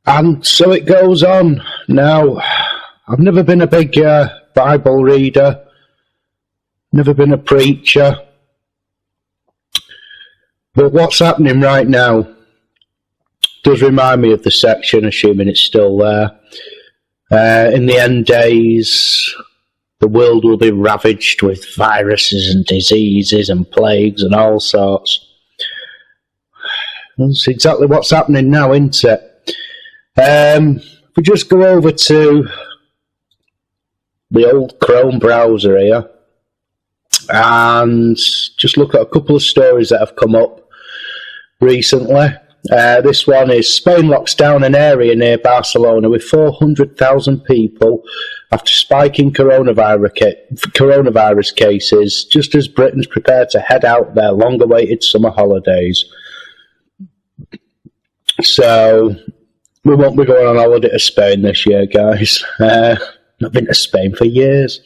And so it goes on. Now, I've never been a big Bible reader, never been a preacher, but what's happening right now does remind me of the section, assuming it's still there. In the end days, the world will be ravaged with viruses and diseases and plagues and all sorts. That's exactly what's happening now, isn't it? If we just go over to the old Chrome browser here and just look at a couple of stories that have come up recently. This one is Spain locks down an area near Barcelona with 400,000 people after spiking coronavirus cases, just as Britain's prepared to head out their long-awaited summer holidays. So, we won't be going on holiday to Spain this year, guys. Not been to Spain for years.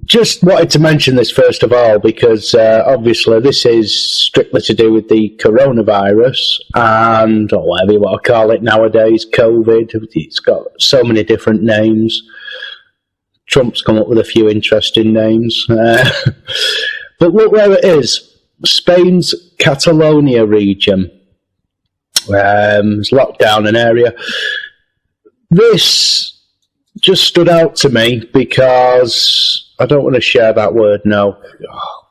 Just wanted to mention this first of all because obviously this is strictly to do with the coronavirus and, or whatever you want to call it nowadays, COVID. It's got so many different names. Trump's come up with a few interesting names. But look where it is. Spain's Catalonia region. It's locked down an area. This just stood out to me because I don't want to share that word now. Oh,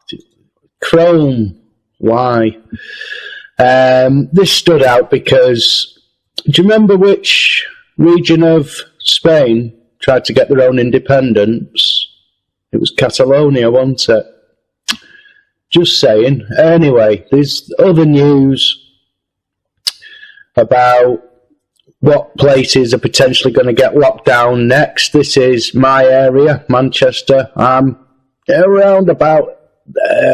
Chrome, why? This stood out because, do you remember which region of Spain tried to get their own independence? It was Catalonia, wasn't it? Just saying. Anyway, there's other news about what places are potentially going to get locked down next. This is my area, Manchester. I'm around about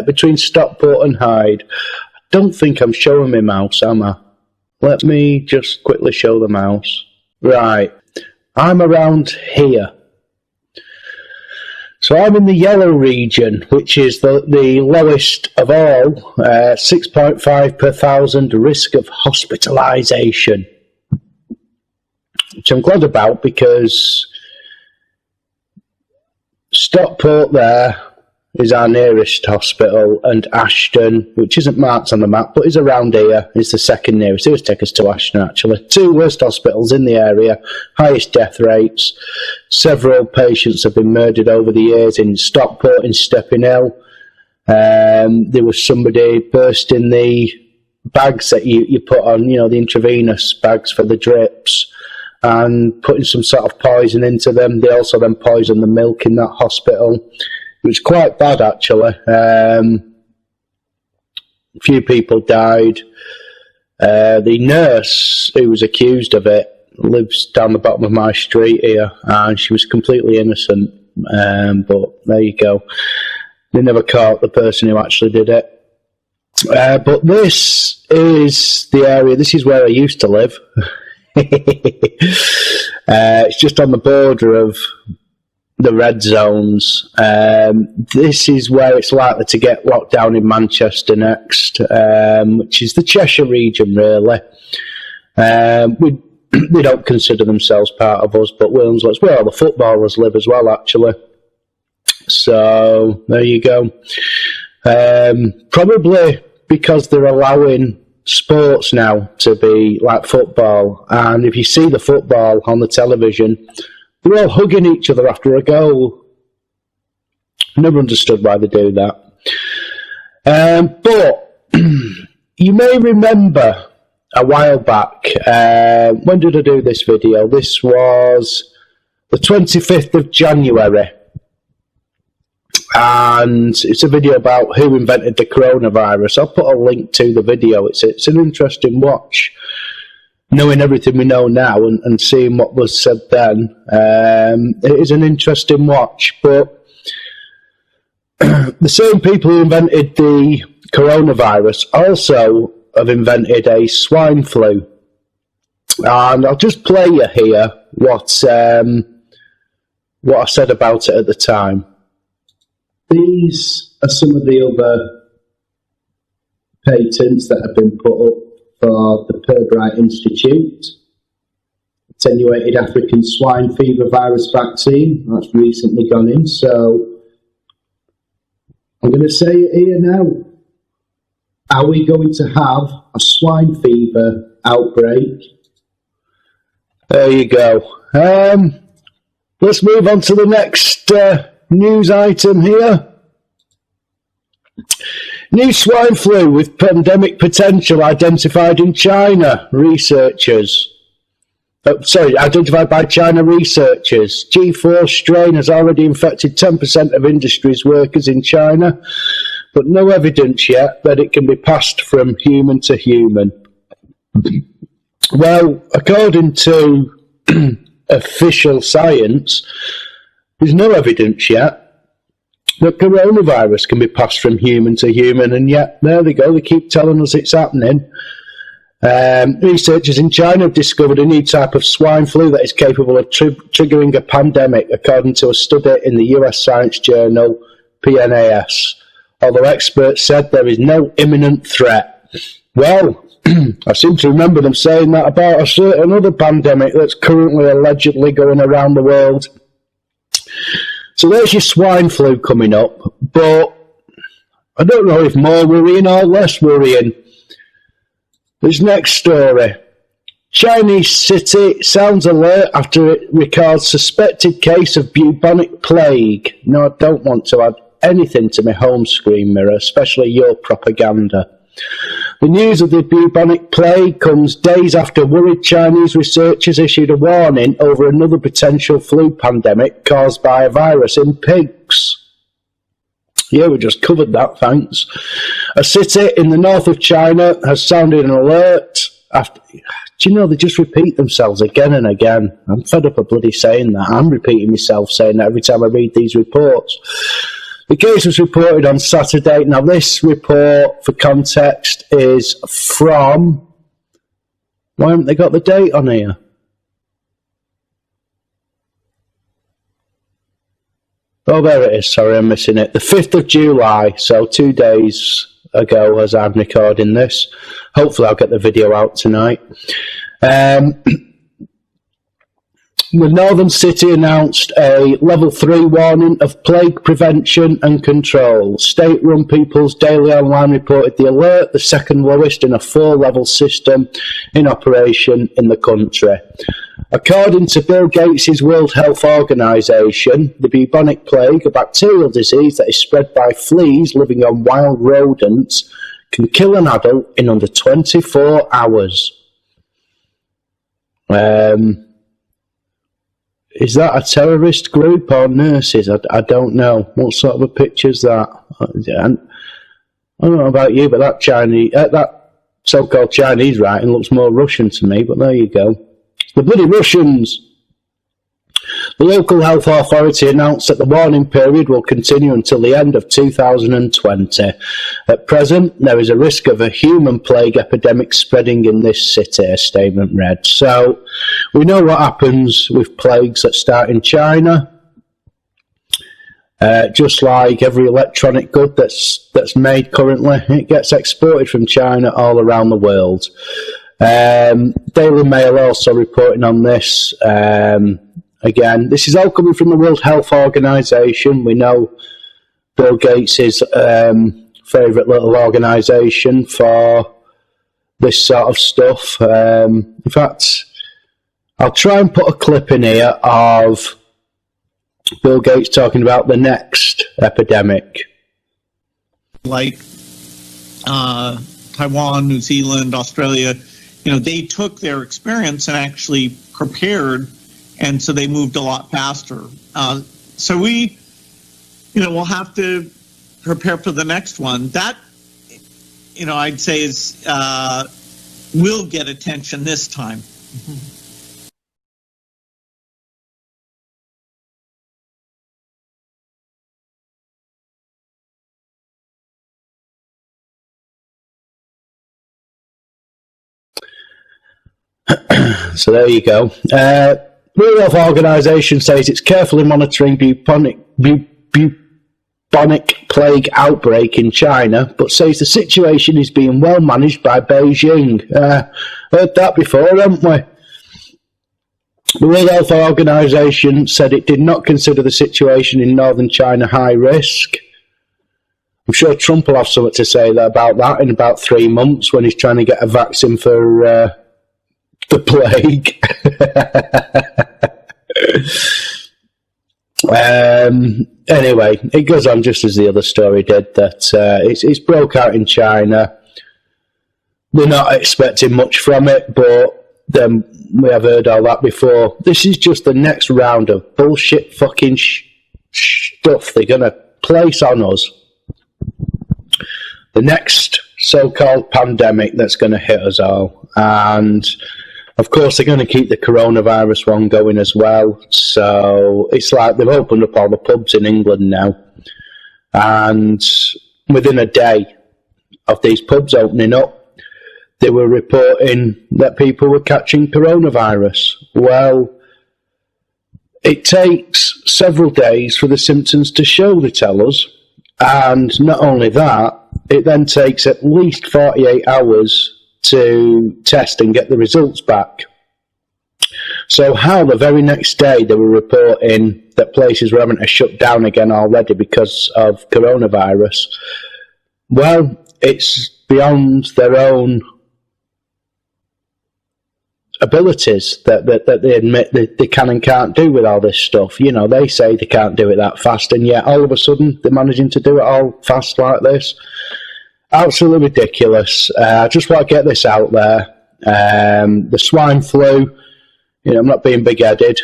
between Stockport and Hyde. I don't think I'm showing my mouse, am I? Let me just quickly show the mouse. Right. I'm around here. So I'm in the yellow region, which is the lowest of all, 6.5 per thousand risk of hospitalisation. Which I'm glad about because Stockport there is our nearest hospital, and Ashton, which isn't marked on the map but is around here, is the second nearest. It would take us to Ashton actually. Two worst hospitals in the area, highest death rates. Several patients have been murdered over the years in Stockport, in Stepping Hill. There was somebody bursting the bags that you put on, you know, the intravenous bags for the drips, and putting some sort of poison into them. They also then poisoned the milk in that hospital. It was quite bad, actually. A few people died. The nurse who was accused of it lives down the bottom of my street here, and she was completely innocent. But there you go. They never caught the person who actually did it. But this is the area. This is where I used to live. It's just on the border of the red zones. This is where it's likely to get locked down in Manchester next, which is the Cheshire region, really. They don't consider themselves part of us, but Wilmslow, where all the footballers live as well, actually. So, there you go. Probably because they're allowing sports now to be like football, and if you see the football on the television, they're all hugging each other after a goal. Never understood why they do that. But you may remember a while back, when did I do this video? This was the 25th of January. And it's a video about who invented the coronavirus. I'll put a link to the video. It's an interesting watch, knowing everything we know now and seeing what was said then. It is an interesting watch, but the same people who invented the coronavirus also have invented a swine flu. And I'll just play you here what I said about it at the time. These are some of the other patents that have been put up for the Pirbright Institute. Attenuated African swine fever virus vaccine, that's recently gone in, so I'm going to say it here now. Are we going to have a swine fever outbreak? There you go. Let's move on to the next news item here. New swine flu with pandemic potential identified in China. Identified by China researchers. G4 strain has already infected 10% of industry's workers in China, but no evidence yet that it can be passed from human to human. Well, according to official science, there's no evidence yet that coronavirus can be passed from human to human, and yet there they go, they keep telling us it's happening. Researchers in China have discovered a new type of swine flu that is capable of triggering a pandemic, according to a study in the US science journal PNAS, although experts said there is no imminent threat. Well, I seem to remember them saying that about a certain other pandemic that's currently allegedly going around the world. So there's your swine flu coming up, but I don't know if more worrying or less worrying. This next story. Chinese city sounds alert after it records suspected case of bubonic plague. No, I don't want to add anything to my home screen mirror, especially your propaganda. The news of the bubonic plague comes days after worried Chinese researchers issued a warning over another potential flu pandemic caused by a virus in pigs. Yeah, we just covered that, thanks. A city in the north of China has sounded an alert after... Do you know, they just repeat themselves again and again. I'm fed up of bloody saying that. I'm repeating myself saying that every time I read these reports. The case was reported on Saturday. Now, this report, for context, is from... Why haven't they got the date on here? Oh, there it is. Sorry, I'm missing it. The 5th of July, so 2 days ago as I'm recording this. Hopefully I'll get the video out tonight. The northern city announced a level 3 warning of plague prevention and control. State-run People's Daily Online reported the alert, the second lowest in a 4-level system in operation in the country. According to Bill Gates' World Health Organization, the bubonic plague, a bacterial disease that is spread by fleas living on wild rodents, can kill an adult in under 24 hours. Is that a terrorist group or nurses? I don't know. What sort of a picture is that? I don't know about you, but that so-called Chinese writing looks more Russian to me, but there you go. The bloody Russians! The local health authority announced that the warning period will continue until the end of 2020. At present, there is a risk of a human plague epidemic spreading in this city, a statement read. So, we know what happens with plagues that start in China. Just like every electronic good that's made currently, it gets exported from China all around the world. Daily Mail also reporting on this. Again, this is all coming from the World Health Organization. We know Bill Gates' favourite little organisation for this sort of stuff. In fact, I'll try and put a clip in here of Bill Gates talking about the next epidemic. Like Taiwan, New Zealand, Australia, they took their experience and actually prepared, and so they moved a lot faster. So we, we'll have to prepare for the next one. That, I'd say is will get attention this time. So there you go. World Health Organization says it's carefully monitoring bubonic plague outbreak in China, but says the situation is being well managed by Beijing. Heard that before, haven't we? The World Health Organization said it did not consider the situation in northern China high risk. I'm sure Trump will have something to say about that in about 3 months when he's trying to get a vaccine for the plague. Anyway, it goes on just as the other story did, that it's broke out in China. They're not expecting much from it, but then we have heard all that before. This is just the next round of bullshit fucking stuff they're going to place on us. The next so-called pandemic that's going to hit us all. And, of course, they're going to keep the coronavirus one going as well. So it's like they've opened up all the pubs in England now. And within a day of these pubs opening up, they were reporting that people were catching coronavirus. Well, it takes several days for the symptoms to show, they tell us. And not only that, it then takes at least 48 hours to test and get the results back. So how the very next day they were reporting that places were having to shut down again already because of coronavirus, well, it's beyond their own abilities that they admit that they can and can't do with all this stuff. You know, they say they can't do it that fast, and yet all of a sudden they're managing to do it all fast like this. Absolutely ridiculous. I just want to get this out there. The swine flu, you know, I'm not being big-headed.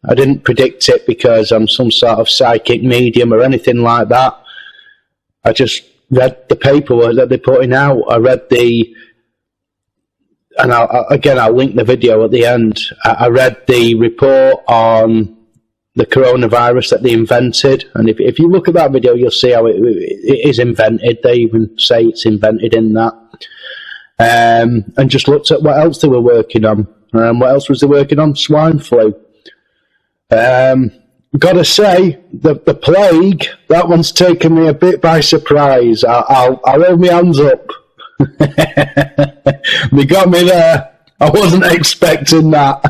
I didn't predict it because I'm some sort of psychic medium or anything like that. I just read the paperwork that they're putting out. I read and I'll link the video at the end. I read the report on the coronavirus that they invented, and if you look at that video, you'll see how it is invented. They even say it's invented in that. And just looked at what else they were working on. What else was they working on? Swine flu. Gotta say, the plague, that one's taken me a bit by surprise. I'll hold my hands up. They got me there. I wasn't expecting that.